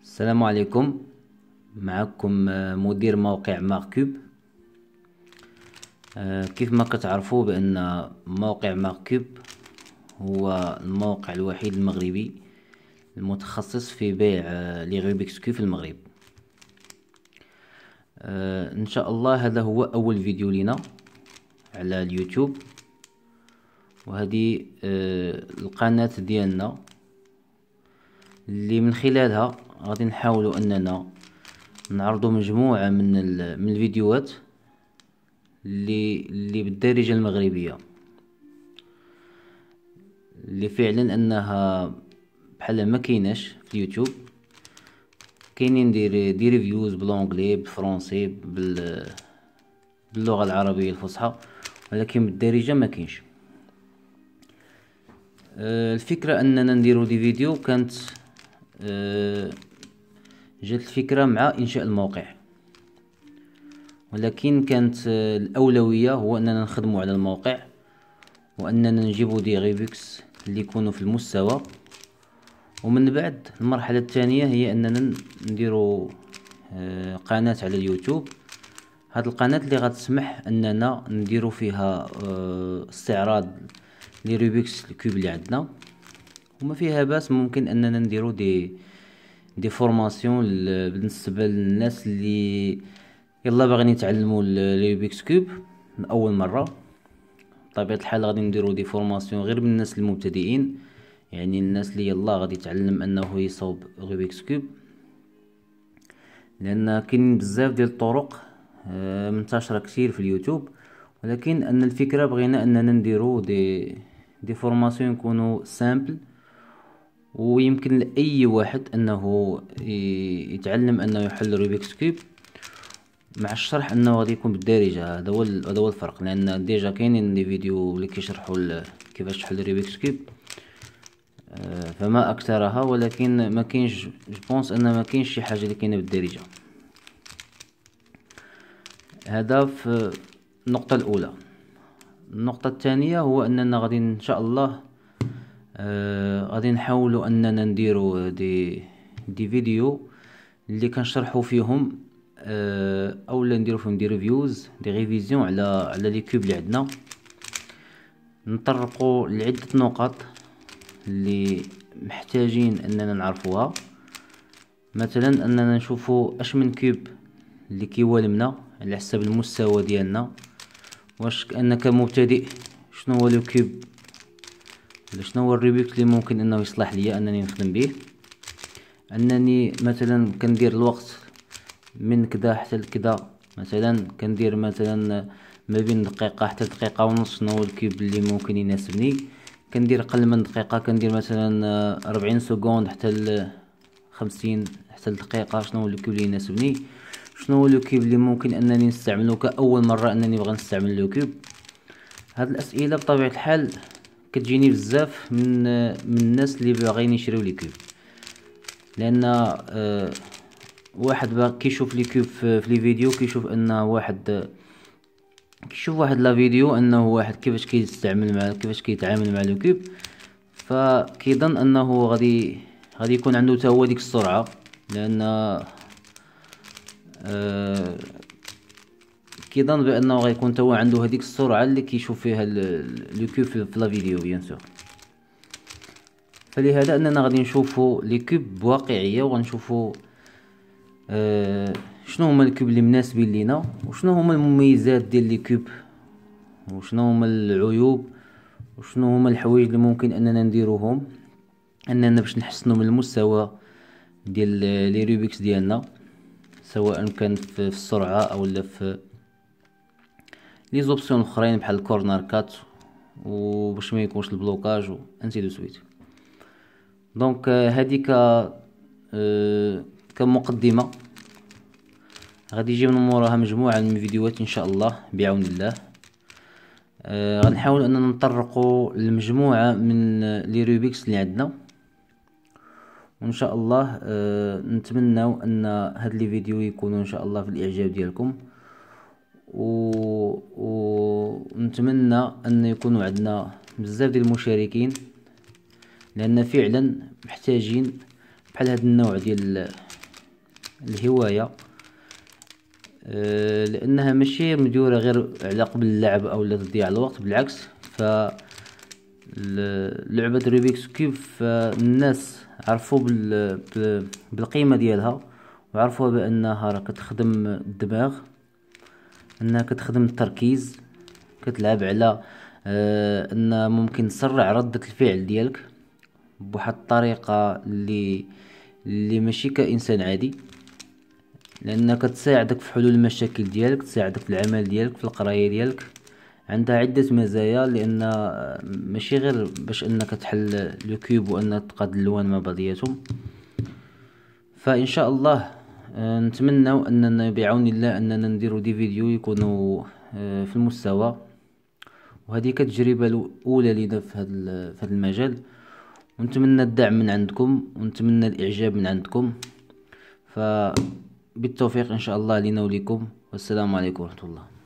السلام عليكم. معكم مدير موقع ماركوب. كيف ما كتعرفوا بأن موقع ماركوب هو الموقع الوحيد المغربي المتخصص في بيع لي روبيكس كوب في المغرب. ان شاء الله هذا هو اول فيديو لنا على اليوتيوب، وهذه القناة ديالنا اللي من خلالها غادي نحاولوا اننا نعرضوا مجموعة من الفيديوهات اللي بالدارجة المغربية، اللي فعلا انها بحال ما كايناش في اليوتيوب. كاينين دي ريفيوز بالانجلي بالفرنسي باللغة العربية الفصحى، ولكن بالدارجة ما كاينش. الفكرة اننا نديرو دي فيديو كانت جات الفكرة مع انشاء الموقع، ولكن كانت الاولوية هو اننا نخدموا على الموقع، واننا نجيبوا دي ريبوكس اللي يكونوا في المستوى. ومن بعد المرحلة الثانية هي اننا نديروا قناة على اليوتيوب. هاد القناة اللي غتسمح اننا نديروا فيها استعراض لي روبيكس الكوب اللي عندنا، وما فيها باس ممكن اننا نديروا دي فورماسيون بالنسبة للناس اللي يلا باغيين يتعلموا لي روبيكس كوب من اول مرة. بطبيعة الحال غادي نديروا دي فورماسيون غير بالناس المبتدئين، يعني الناس اللي يلا غادي يتعلم انه يصوب روبيكس كوب، لان كاين بزاف ديال الطرق منتشره كثير في اليوتيوب. ولكن ان الفكره بغينا اننا نديرو دي فورماسيون يكونوا سامبل، ويمكن لاي واحد انه يتعلم انه يحل روبيكس كوب، مع الشرح انه غادي يكون بالدارجه. هذا هو الفرق، لان ديجا كاينين دي فيديو اللي كيشرحوا كيفاش تحل روبيكس كوب فما اكثرها، ولكن ما كاينش جوبونس ان ما كاينش شي حاجه اللي كاينه بالدارجه. هذا في النقطه الاولى. النقطه الثانيه هو اننا غادي ان شاء الله غادي نحاولوا اننا نديروا دي فيديو اللي كنشرحوا فيهم اولا نديروا فيهم دي ريفيوز دي ريفيزيون على لي كوب اللي عندنا، نطرقوا لعده نقط اللي محتاجين اننا نعرفوها. مثلا اننا نشوفوا اش من كوب اللي كيوالمنا على حسب المستوى ديالنا. واش كانك مبتدئ شنو هو لو كوب ولا شنو هو الريبيك اللي ممكن انه يصلح ليا انني نخدم به. انني مثلا كندير الوقت من كذا حتى لكذا، مثلا كندير مثلا ما بين دقيقة حتى دقيقة ونص شنو هو الكوب اللي ممكن يناسبني. كندير اقل من دقيقة، كندير مثلا 40 سكوند حتى 50 حتى دقيقة شنو هو الكوب اللي يناسبني. شنو هو الكوب اللي ممكن انني نستعمله كاول مرة انني بغا نستعمل الكوب. هاد الاسئلة بطبيعة الحال كتجيني بزاف من الناس اللي باغيين يشريو لي كوب، لان واحد باغي كيشوف لي كوب في لي فيديو، كيشوف ان واحد لا فيديو انه واحد كيفاش كيفاش كيتعامل مع الكوب، فكيظن انه غادي يكون عنده حتى هو ديك السرعه، لان كيظن بانه غيكون حتى هو عنده هذيك السرعه اللي كيشوف فيها الكوب في لا فيديو بيان سور. فلهذا اننا غادي نشوفوا لي كوب بواقعيه، وغنشوفوا شنو هما الكوب اللي مناسبين لينا، وشنو هما المميزات ديال لي كوب، وشنو هما العيوب، وشنو هما الحوايج اللي ممكن اننا نديروهم اننا باش نحسنوا من المستوى ديال لي روبيكس ديالنا، سواء كان في السرعه او لا في لي زوبسيون الاخرين بحال الكورنر كات، وباش ما يكونش البلوكاج وانسي دو سويت. دونك هذيك كمقدمه. غادي يجي من موراها مجموعه من الفيديوهات ان شاء الله بعون الله. غنحاول اننا نطرقوا لمجموعه من لي روبيكس اللي عندنا، وان شاء الله نتمناو ان هاد لي فيديو يكونوا ان شاء الله في الاعجاب ديالكم، ونتمنى ان يكونوا عندنا بزاف ديال المشاركين، لان فعلا محتاجين بحال هاد النوع ديال الهواية، لانها ماشي مديورة غير على قبل اللعب او لتضييع الوقت، بالعكس. لعبة روبيكس كيوب فالناس عرفوا بالقيمة ديالها، وعرفوا بانها راه كتخدم الدماغ، انها كتخدم التركيز، كتلعب على ان ممكن تسرع ردة الفعل ديالك بواحد الطريقة اللي ماشي كإنسان عادي، لانها كتساعدك في حلول المشاكل ديالك، تساعدك في العمل ديالك، في القراية ديالك. عندها عدة مزايا، لان ماشي غير باش انك تحل لو كيوب وانك تقاد الالوان مع بعضياتهم. فان شاء الله نتمنى اننا بعون الله اننا نديرو دي فيديو يكونوا في المستوى. وهذه كتجربة الاولى لينا في هذا المجال، ونتمنى الدعم من عندكم، ونتمنى الاعجاب من عندكم. فبالتوفيق ان شاء الله لنا ولكم، والسلام عليكم ورحمة الله.